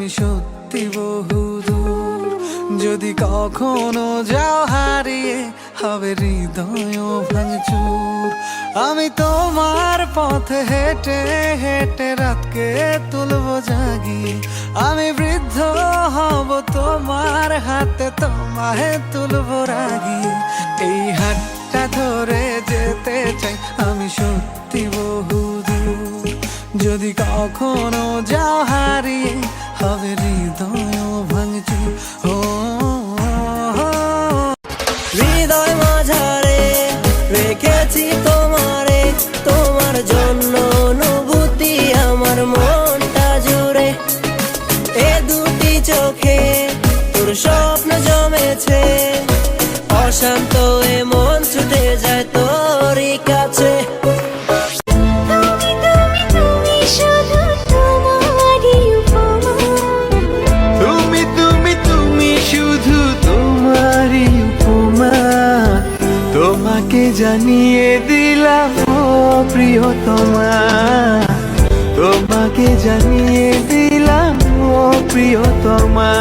তুমি সত্যি বহুদূর। যদি কখনো যাও হারিয়ে, হবে হৃদয় ভাঙচুর। আমি তোমার পথে হেঁটে হেঁটে রাতকে তুলবো জাগিয়ে। আমি বৃদ্ধ হব তোমার হাতে, তোমায় তুলবো রাগিয়ে। এই হাতটা ধরে যেতে চাই আমি সত্যি বহুদূর। যদি কখনো যাও হারিয়ে, হবে হৃদয় ভাঙচুর। হৃদয় মাঝারে রেখেছি তোমারে, তোমার জন্য অনুভূতি আমার মনটা জুড়ে। এ দুটি চোখে তোর স্বপ্ন জমেছে, অশান্ত এ মন ছুটে যায় তোরই কাছে। তোমাকে জানিয়ে দিলাম ও প্রিয়তমা, তোমাকে জানিয়ে দিলাম ও প্রিয়তমা।